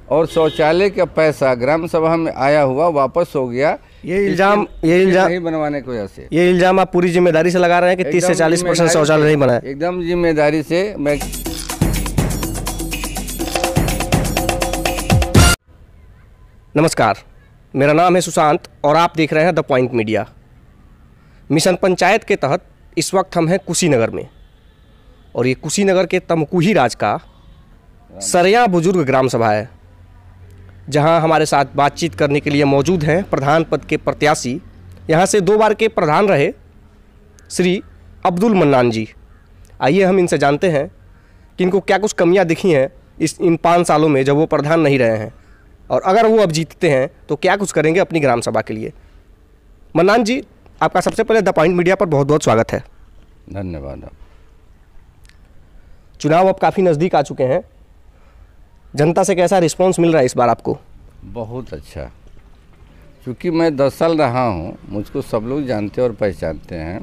और शौचालय का पैसा ग्राम सभा में आया हुआ वापस हो गया। ये इल्जाम नहीं बनवाने की वजह से ये इल्जाम आप पूरी जिम्मेदारी से लगा रहे हैं कि 30 से 40% शौचालय नहीं बना है? एकदम जिम्मेदारी से मैं। नमस्कार, मेरा नाम है सुशांत और आप देख रहे हैं the point media. Mission panchayat के तहत इस वक्त हम हैं कुशीनगर में, और ये कुशीनगर के तमकुही राज का सरया बुजुर्ग ग्राम सभा है, जहां हमारे साथ बातचीत करने के लिए मौजूद हैं प्रधान पद के प्रत्याशी, यहां से 2 बार के प्रधान रहे श्री अब्दुल मन्नान जी। आइए हम इनसे जानते हैं कि इनको क्या कुछ कमियां दिखी हैं इन 5 सालों में जब वो प्रधान नहीं रहे हैं, और अगर वो अब जीतते हैं तो क्या कुछ करेंगे अपनी ग्राम सभा के लिए। मन्नान जी, आपका सबसे पहले द पॉइंट मीडिया पर बहुत बहुत स्वागत है। धन्यवाद। चुनाव अब काफ़ी नज़दीक आ चुके हैं, जनता से कैसा रिस्पांस मिल रहा है इस बार आपको? बहुत अच्छा, क्योंकि मैं 10 साल रहा हूँ, मुझको सब लोग जानते और पहचानते हैं।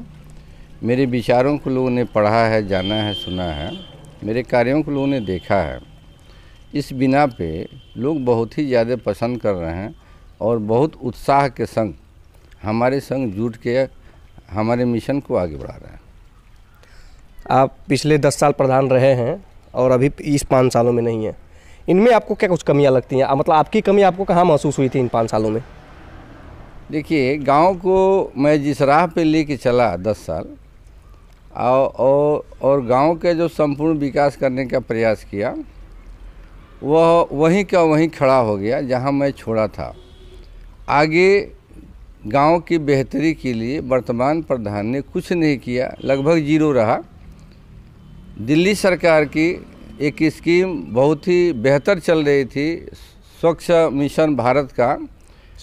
मेरे विचारों को लोगों ने पढ़ा है, जाना है, सुना है, मेरे कार्यों को लोगों ने देखा है। इस बिना पे लोग बहुत ही ज़्यादा पसंद कर रहे हैं और बहुत उत्साह के संग हमारे संग जुट के हमारे मिशन को आगे बढ़ा रहे हैं। आप पिछले 10 साल प्रधान रहे हैं और अभी इस 5 सालों में नहीं है, इनमें आपको क्या कुछ कमियां लगती हैं? मतलब आपकी कमी आपको कहाँ महसूस हुई थी इन 5 सालों में? देखिए, गांव को मैं जिस राह पे लेके चला 10 साल और गांव के जो संपूर्ण विकास करने का प्रयास किया, वह वहीं का वहीं खड़ा हो गया जहां मैं छोड़ा था। आगे गांव की बेहतरी के लिए वर्तमान प्रधान ने कुछ नहीं किया, लगभग जीरो रहा। दिल्ली सरकार की एक स्कीम बहुत ही बेहतर चल रही थी, स्वच्छ मिशन भारत का,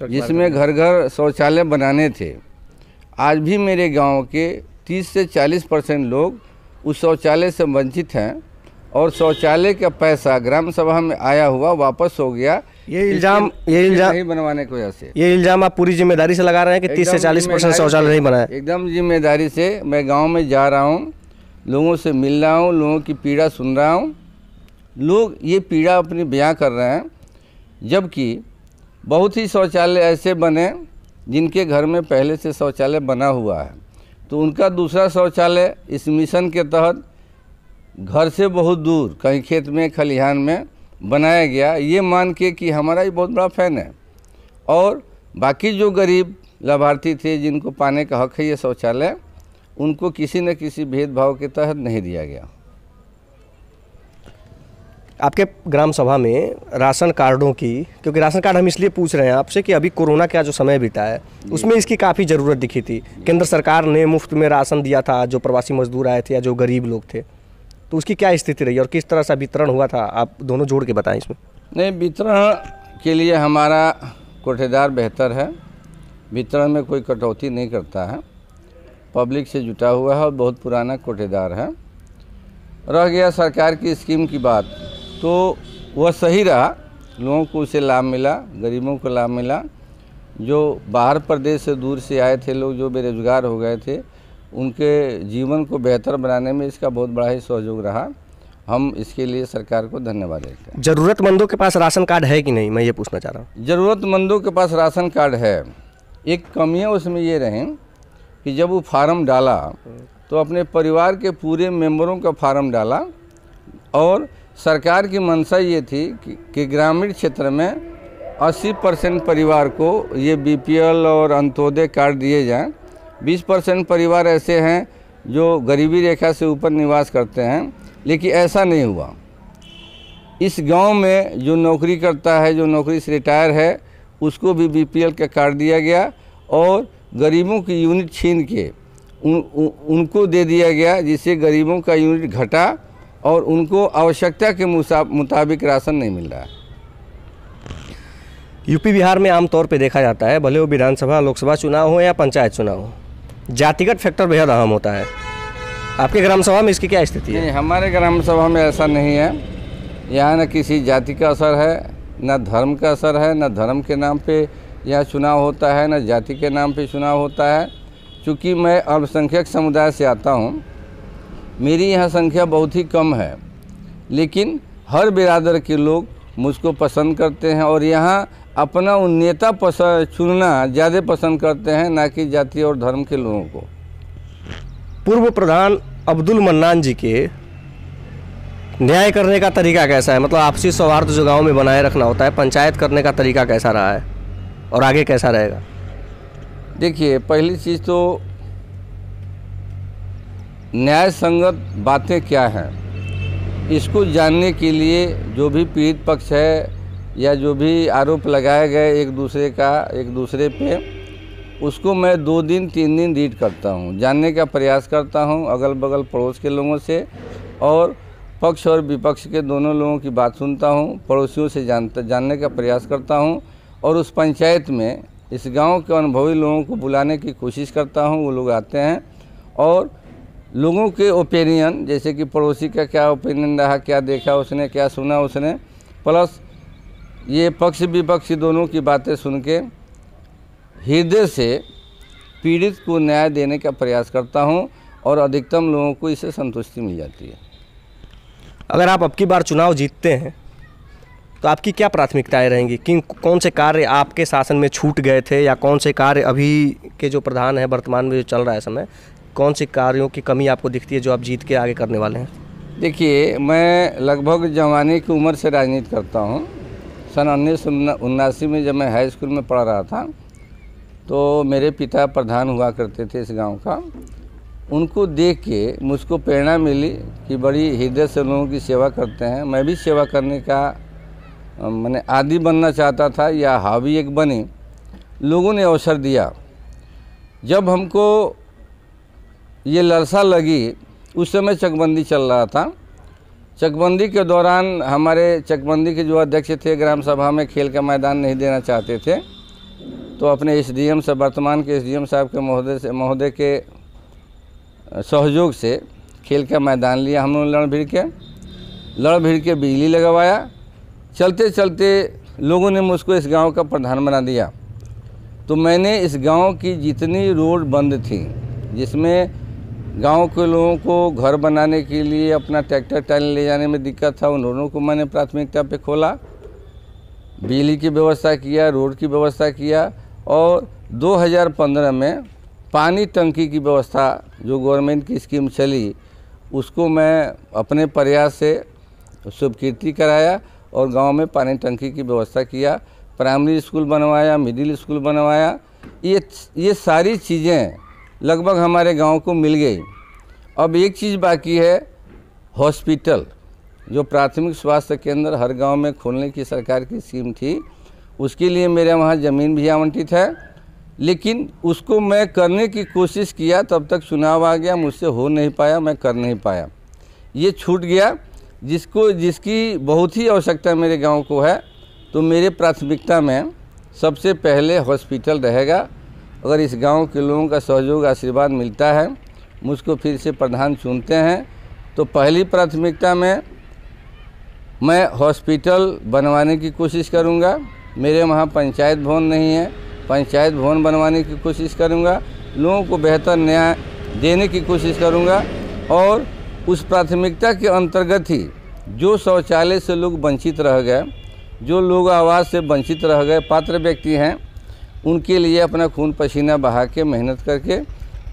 जिसमें घर घर शौचालय बनाने थे। आज भी मेरे गांव के 30 से 40% लोग उस शौचालय से वंचित हैं, और शौचालय का पैसा ग्राम सभा में आया हुआ वापस हो गया। ये इल्जाम नहीं बनवाने की वजह से ये इल्जाम आप पूरी जिम्मेदारी से लगा रहे हैं कि 30 से 40% शौचालय नहीं बना है? एकदम जिम्मेदारी से मैं गांव में जा रहा हूं, लोगों से मिल रहा हूं, लोगों की पीड़ा सुन रहा हूं। लोग ये पीड़ा अपनी बयां कर रहे हैं, जबकि बहुत ही शौचालय ऐसे बने जिनके घर में पहले से शौचालय बना हुआ है, तो उनका दूसरा शौचालय इस मिशन के तहत घर से बहुत दूर कहीं खेत में, खलिहान में बनाया गया, ये मान के कि हमारा ये बहुत बड़ा फैन है। और बाकी जो गरीब लाभार्थी थे जिनको पाने का हक है ये शौचालय, उनको किसी न किसी भेदभाव के तहत नहीं दिया गया। आपके ग्राम सभा में राशन कार्डों की, क्योंकि राशन कार्ड हम इसलिए पूछ रहे हैं आपसे कि अभी कोरोना का जो समय बीता है उसमें इसकी काफ़ी ज़रूरत दिखी थी। केंद्र सरकार ने मुफ्त में राशन दिया था जो प्रवासी मजदूर आए थे या जो गरीब लोग थे, तो उसकी क्या स्थिति रही और किस तरह से वितरण हुआ था? आप दोनों जोड़ के बताएं इसमें। नहीं, वितरण के लिए हमारा कोठेदार बेहतर है, वितरण में कोई कटौती नहीं करता है, पब्लिक से जुटा हुआ है और बहुत पुराना कोठेदार है। रह गया सरकार की स्कीम की बात, तो वह सही रहा, लोगों को उसे लाभ मिला, गरीबों को लाभ मिला। जो बाहर प्रदेश से दूर से आए थे लोग, जो बेरोजगार हो गए थे, उनके जीवन को बेहतर बनाने में इसका बहुत बड़ा ही सहयोग रहा। हम इसके लिए सरकार को धन्यवाद देते हैं। ज़रूरतमंदों के पास राशन कार्ड है कि नहीं, मैं ये पूछना चाह रहा हूँ। ज़रूरतमंदों के पास राशन कार्ड है। एक कमियाँ उसमें ये रहीं कि जब वो फार्म डाला तो अपने परिवार के पूरे मेंबरों का फार्म डाला, और सरकार की मंशा ये थी कि ग्रामीण क्षेत्र में 80% परिवार को ये BPL और अंत्योदय कार्ड दिए जाएं। 20% परिवार ऐसे हैं जो गरीबी रेखा से ऊपर निवास करते हैं, लेकिन ऐसा नहीं हुआ। इस गांव में जो नौकरी करता है, जो नौकरी से रिटायर है, उसको भी BPL का कार्ड दिया गया, और गरीबों की यूनिट छीन के उनको दे दिया गया, जिससे गरीबों का यूनिट घटा और उनको आवश्यकता के मुताबिक राशन नहीं मिल रहा है। यूपी बिहार में आमतौर पे देखा जाता है, भले वो विधानसभा लोकसभा चुनाव हो या पंचायत चुनाव हो, जातिगत फैक्टर बेहद अहम होता है। आपके ग्राम सभा में इसकी क्या स्थिति है? नहीं, हमारे ग्राम सभा में ऐसा नहीं है। यहाँ न किसी जाति का असर है, न धर्म का असर है, न धर्म के नाम पे यहाँ चुनाव होता है, न जाति के नाम पे चुनाव होता है। चूँकि मैं अल्पसंख्यक समुदाय से आता हूँ, मेरी यहाँ संख्या बहुत ही कम है, लेकिन हर बिरादर के लोग मुझको पसंद करते हैं और यहाँ अपना उन नेता चुनना ज़्यादा पसंद करते हैं, ना कि जाति और धर्म के लोगों को। पूर्व प्रधान अब्दुल मन्नान जी के न्याय करने का तरीका कैसा है? मतलब आपसी सौहार्द जो गांव में बनाए रखना होता है, पंचायत करने का तरीका कैसा रहा है और आगे कैसा रहेगा? देखिए, पहली चीज़ तो न्याय संगत बातें क्या हैं, इसको जानने के लिए जो भी पीड़ित पक्ष है या जो भी आरोप लगाए गए एक दूसरे पे, उसको मैं 2 दिन 3 दिन रीड करता हूँ, जानने का प्रयास करता हूँ अगल बगल पड़ोस के लोगों से, और पक्ष और विपक्ष के दोनों लोगों की बात सुनता हूँ, पड़ोसियों से जानने का प्रयास करता हूँ, और उस पंचायत में इस गांव के अनुभवी लोगों को बुलाने की कोशिश करता हूँ। वो लोग आते हैं और लोगों के ओपिनियन, जैसे कि पड़ोसी का क्या ओपिनियन रहा, क्या देखा उसने, क्या सुना उसने, प्लस ये पक्ष विपक्ष दोनों की बातें सुन के हृदय से पीड़ित को न्याय देने का प्रयास करता हूं और अधिकतम लोगों को इससे संतुष्टि मिल जाती है। अगर आप अब की बार चुनाव जीतते हैं तो आपकी क्या प्राथमिकताएं रहेंगी? कौन से कार्य आपके शासन में छूट गए थे, या कौन से कार्य अभी के जो प्रधान है वर्तमान में जो चल रहा है समय, कौन से कार्यों की कमी आपको दिखती है जो आप जीत के आगे करने वाले हैं? देखिए, मैं लगभग जवानी की उम्र से राजनीति करता हूँ। सन 1979 में जब मैं हाई स्कूल में पढ़ रहा था तो मेरे पिता प्रधान हुआ करते थे इस गांव का। उनको देख के मुझको प्रेरणा मिली कि बड़ी हृदय से लोगों की सेवा करते हैं। मैं भी सेवा करने का मैंने आदी बनना चाहता था, या हावी एक बनी। लोगों ने अवसर दिया। जब हमको ये ललसा लगी, उस समय चकबंदी चल रहा था। चकबंदी के दौरान हमारे चकबंदी के जो अध्यक्ष थे ग्राम सभा में खेल का मैदान नहीं देना चाहते थे, तो अपने एसडीएम से, वर्तमान के एसडीएम साहब के महोदय के सहयोग से खेल का मैदान लिया हम लोग लड़ भिड़ के बिजली लगवाया। चलते चलते लोगों ने मुझको इस गांव का प्रधान बना दिया। तो मैंने इस गांव की जितनी रोड बंद थी, जिसमें गांव के लोगों को घर बनाने के लिए अपना ट्रैक्टर ट्राली ले जाने में दिक्कत था, उन रोडों को मैंने प्राथमिकता पे खोला, बिजली की व्यवस्था किया, रोड की व्यवस्था किया, और 2015 में पानी टंकी की व्यवस्था जो गवर्नमेंट की स्कीम चली, उसको मैं अपने प्रयास से स्वीकृति कराया और गांव में पानी टंकी की व्यवस्था किया, प्राइमरी स्कूल बनवाया, मिडिल स्कूल बनवाया। ये सारी चीज़ें लगभग हमारे गांव को मिल गई। अब एक चीज़ बाकी है, हॉस्पिटल, जो प्राथमिक स्वास्थ्य केंद्र हर गांव में खोलने की सरकार की स्कीम थी। उसके लिए मेरे वहाँ ज़मीन भी आवंटित है, लेकिन उसको मैं करने की कोशिश किया, तब तक चुनाव आ गया, मुझसे हो नहीं पाया, मैं कर नहीं पाया, ये छूट गया। जिसकी बहुत ही आवश्यकता मेरे गांव को है, तो मेरे प्राथमिकता में सबसे पहले हॉस्पिटल रहेगा। अगर इस गांव के लोगों का सहयोग आशीर्वाद मिलता है, मुझको फिर से प्रधान चुनते हैं, तो पहली प्राथमिकता में मैं हॉस्पिटल बनवाने की कोशिश करूंगा। मेरे वहाँ पंचायत भवन नहीं है, पंचायत भवन बनवाने की कोशिश करूंगा, लोगों को बेहतर न्याय देने की कोशिश करूंगा। और उस प्राथमिकता के अंतर्गत ही जो शौचालय से लोग वंचित रह गए, जो लोग आवास से वंचित रह गए, पात्र व्यक्ति हैं, उनके लिए अपना खून पसीना बहा के मेहनत करके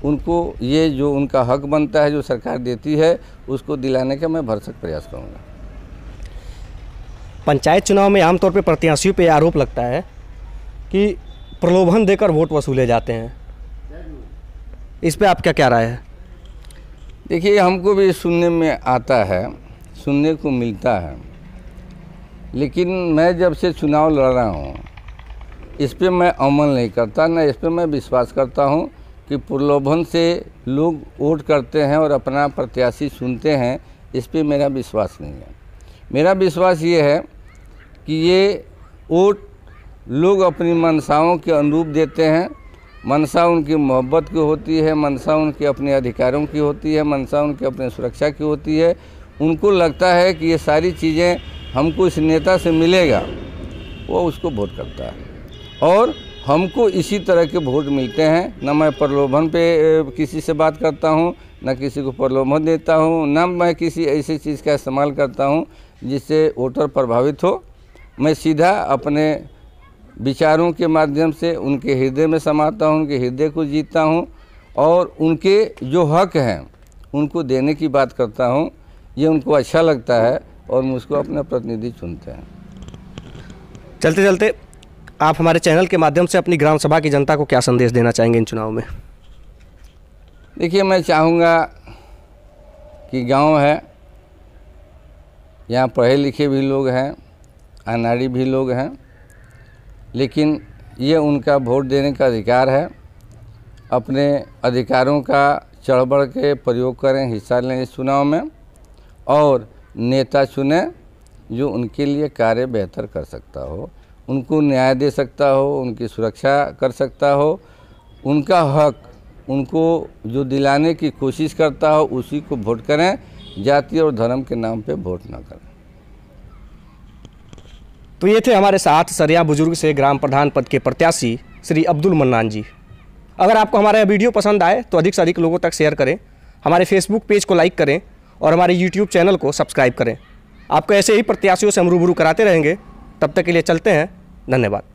उनको ये जो उनका हक बनता है, जो सरकार देती है, उसको दिलाने का मैं भरसक प्रयास करूँगा। पंचायत चुनाव में आमतौर पे प्रत्याशियों पे आरोप लगता है कि प्रलोभन देकर वोट वसूले जाते हैं, इस पे आपका क्या राय है? देखिए, हमको भी सुनने में आता है, सुनने को मिलता है, लेकिन मैं जब से चुनाव लड़ रहा हूँ, इस पे मैं अमल नहीं करता, न इस पे मैं विश्वास करता हूँ कि प्रलोभन से लोग वोट करते हैं और अपना प्रत्याशी चुनते हैं। इस पे मेरा विश्वास नहीं है। मेरा विश्वास ये है कि ये वोट लोग अपनी मनसाओं के अनुरूप देते हैं। मनसा उनकी मोहब्बत की होती है, मनसा उनके अपने अधिकारों की होती है, मनसा उनके अपने सुरक्षा की होती है। उनको लगता है कि ये सारी चीज़ें हमको इस नेता से मिलेगा, वो उसको वोट करता है। और हमको इसी तरह के वोट मिलते हैं। न मैं प्रलोभन पे किसी से बात करता हूँ, न किसी को प्रलोभन देता हूँ, न मैं किसी ऐसी चीज़ का इस्तेमाल करता हूँ जिससे वोटर प्रभावित हो। मैं सीधा अपने विचारों के माध्यम से उनके हृदय में समाता हूँ, उनके हृदय को जीतता हूँ और उनके जो हक हैं उनको देने की बात करता हूँ। ये उनको अच्छा लगता है और मुझको अपना प्रतिनिधि चुनते हैं। चलते चलते आप हमारे चैनल के माध्यम से अपनी ग्राम सभा की जनता को क्या संदेश देना चाहेंगे इन चुनाव में? देखिए, मैं चाहूँगा कि गांव है, यहाँ पढ़े लिखे भी लोग हैं, अनाड़ी भी लोग हैं, लेकिन ये उनका वोट देने का अधिकार है। अपने अधिकारों का चढ़ बढ़ के प्रयोग करें, हिस्सा लें इस चुनाव में और नेता चुनें जो उनके लिए कार्य बेहतर कर सकता हो, उनको न्याय दे सकता हो, उनकी सुरक्षा कर सकता हो, उनका हक उनको जो दिलाने की कोशिश करता हो उसी को वोट करें। जाति और धर्म के नाम पे वोट ना करें। तो ये थे हमारे साथ सरिया बुजुर्ग से ग्राम प्रधान पद के प्रत्याशी श्री अब्दुल मन्नान जी। अगर आपको हमारा वीडियो पसंद आए तो अधिक से अधिक लोगों तक शेयर करें, हमारे फेसबुक पेज को लाइक करें और हमारे यूट्यूब चैनल को सब्सक्राइब करें। आपको ऐसे ही प्रत्याशियों से हम रूबरू कराते रहेंगे। तब तक के लिए चलते हैं। धन्यवाद।